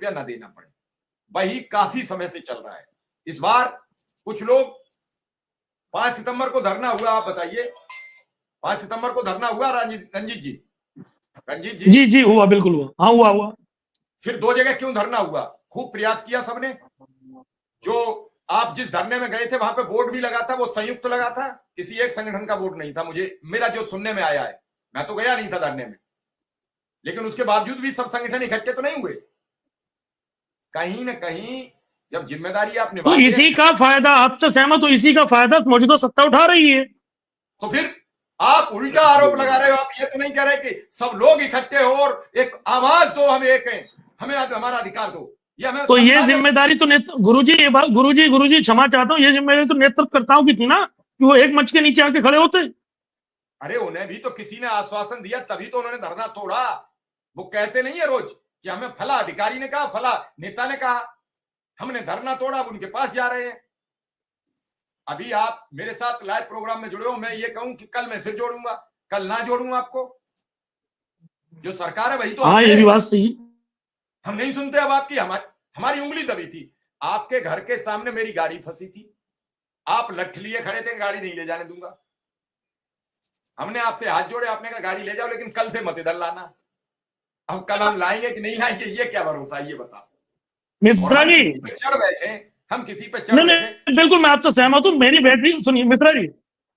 रुपया न देना पड़े। वही काफी समय से चल रहा है। इस बार कुछ लोग 5 सितंबर को धरना हुआ, आप बताइए 5 सितंबर को धरना हुआ रंजीत जी? रंजीत जी जी जी हुआ, बिल्कुल हुआ, हाँ हुआ। फिर 2 जगह क्यों धरना हुआ? खूब प्रयास किया सबने। जो आप जिस धरने में गए थे वहां पे बोर्ड भी लगा था, वो संयुक्त लगा था, किसी एक संगठन का बोर्ड नहीं था, मुझे मेरा जो सुनने में आया है। मैं तो गया नहीं था धरने में, लेकिन उसके बावजूद भी सब संगठन इकट्ठे तो नहीं हुए। कहीं ना कहीं जब जिम्मेदारी आप तो निभाते इसी हैं, का फायदा, आपसे सहमत हो, इसी का फायदा मौजूदा सत्ता उठा रही है। तो फिर आप उल्टा आरोप लगा रहे हो। आप ये तो नहीं कह रहे कि सब लोग इकट्ठे हो और एक आवाज दो, हम एक हैं, हमें हमारा अधिकार दो। ये हमें तो ये समझा दे। जिम्मेदारी तो गुरुजी, ये बात गुरुजी क्षमा चाहता हूँ, ये जिम्मेदारी तो नेतृत्वकर्ताओं की थी ना, कि वो एक मंच के नीचे आके खड़े होते। अरे उन्हें भी तो किसी ने आश्वासन दिया, तभी तो उन्होंने धरना तोड़ा। वो कहते नहीं है रोज कि हमें फला अधिकारी ने कहा, फला नेता ने कहा, हमने धरना तोड़ा, अब उनके पास जा रहे हैं। अभी आप मेरे साथ लाइव प्रोग्राम में जुड़े हो, मैं ये कहूं कि कल मैं फिर जोड़ूंगा, कल ना जोड़ूंगा आपको। जो सरकार है वही तो हम हाँ, ये है। भी बात सही। हम नहीं सुनते अब आपकी। हमारी उंगली दबी थी। आपके घर के सामने मेरी गाड़ी फंसी थी, आप लठ लिए खड़े थे, गाड़ी नहीं ले जाने दूंगा। हमने आपसे हाथ जोड़े, आपने कहा गाड़ी ले जाओ, लेकिन कल से मत इधर लाना। अब कल हम लाएंगे कि नहीं लाएंगे, ये क्या भरोसा, ये बताओ। और मित्रा हम जी, किसी पे चढ़ बैठे, हम किसी पे चढ़ नहीं बैठे। नहीं, बिल्कुल मैं आपसे सहमत हूँ। मेरी बैटरी सुनिए मित्रा जी,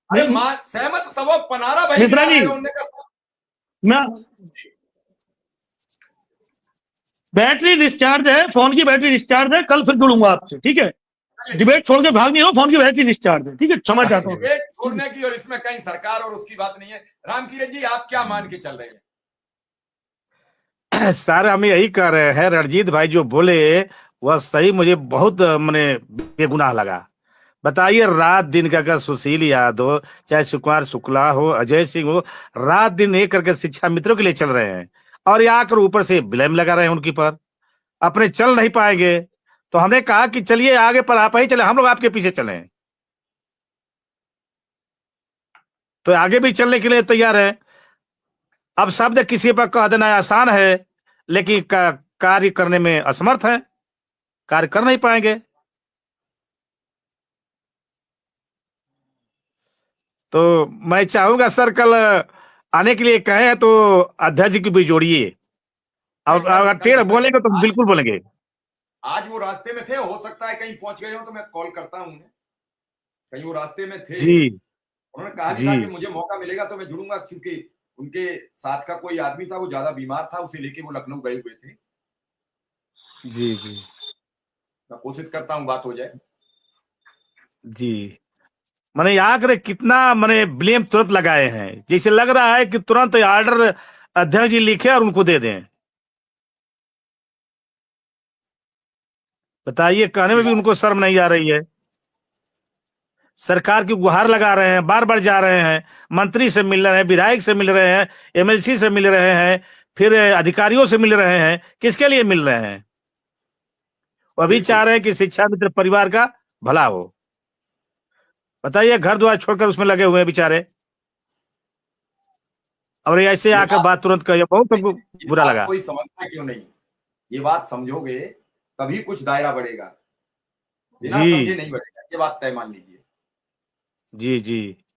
अरे मां सहमत, सब पनारा भाई मित्रा गिरा जी, रहे हो, उन्होंने कहा मैं बैटरी डिस्चार्ज है, फोन की बैटरी डिस्चार्ज है, कल फिर जुड़ूंगा आपसे, ठीक है? डिबेट छोड़ के भाग नहीं हो, फोन की बैटरी डिस्चार्ज है, ठीक है? क्षमा चाहता हूँ। डिबेट छोड़ने की और इसमें कहीं सरकार और उसकी बात नहीं है। रामकिरण जी, आप क्या मान के चल रहे हैं? सर हम यही कह रहे हैं, रणजीत भाई जो बोले वह सही, मुझे बहुत मैंने बेगुनाह लगा। बताइए, रात दिन का, अगर सुशील यादव चाहे सुकुमार शुक्ला हो, अजय सिंह हो, रात दिन एक करके शिक्षा मित्रों के लिए चल रहे हैं, और ये आकर ऊपर से ब्लेम लगा रहे हैं उनकी पर, अपने चल नहीं पाएंगे। तो हमने कहा कि चलिए आगे पर आप ही चले, हम लोग आपके पीछे चले, तो आगे भी चलने के लिए तैयार है। अब शब्द किसी पर कह देना आसान है, लेकिन कार्य करने में असमर्थ है, कार्य कर नहीं पाएंगे। तो मैं चाहूंगा सर, कल आने के लिए कहें तो अध्यक्ष जी की भी जोड़िए, नहीं, और कल अगर कल टेढ़ जैसा बोलेंगे तो बिल्कुल बोलेंगे। आज वो रास्ते में थे, हो सकता है कहीं पहुंच गए हो, तो मैं कॉल करता हूं उन्हें। कहीं वो रास्ते में थे, जी उन्होंने कहा भी जी था कि मुझे मौका मिलेगा तो मैं जुड़ूंगा, क्योंकि उनके साथ का कोई आदमी था, वो ज्यादा बीमार था, उसे लेके वो लखनऊ गए हुए थे। जी जी मैं कोशिश करता हूं बात हो जाए। जी। मैंने यहाँ करे कितना मैंने ब्लेम तुरंत लगाए हैं, जैसे लग रहा है कि तुरंत ऑर्डर अध्यक्ष जी लिखे और उनको दे दें। बताइए, कहने में भी उनको शर्म नहीं आ रही है। सरकार की गुहार लगा रहे हैं, बार बार जा रहे हैं, मंत्री से मिल रहे हैं, विधायक से मिल रहे हैं, एमएलसी से मिल रहे हैं, फिर अधिकारियों से मिल रहे हैं। किसके लिए मिल रहे हैं? वो अभी बिल्कुल। चाह रहे हैं कि शिक्षा मित्र परिवार का भला हो। बताइए, घर द्वार छोड़कर उसमें लगे हुए हैं बेचारे, और ऐसे ये आकर बात बात तुरंत कहिए, बहुत हमको ये बुरा बात लगा। कोई समझता क्यों नहीं? ये बात समझोगे तभी कुछ दायरा बढ़ेगा, बिना जी समझे नहीं बढ़ेगा, ये बात तय मान लीजिए। जी जी।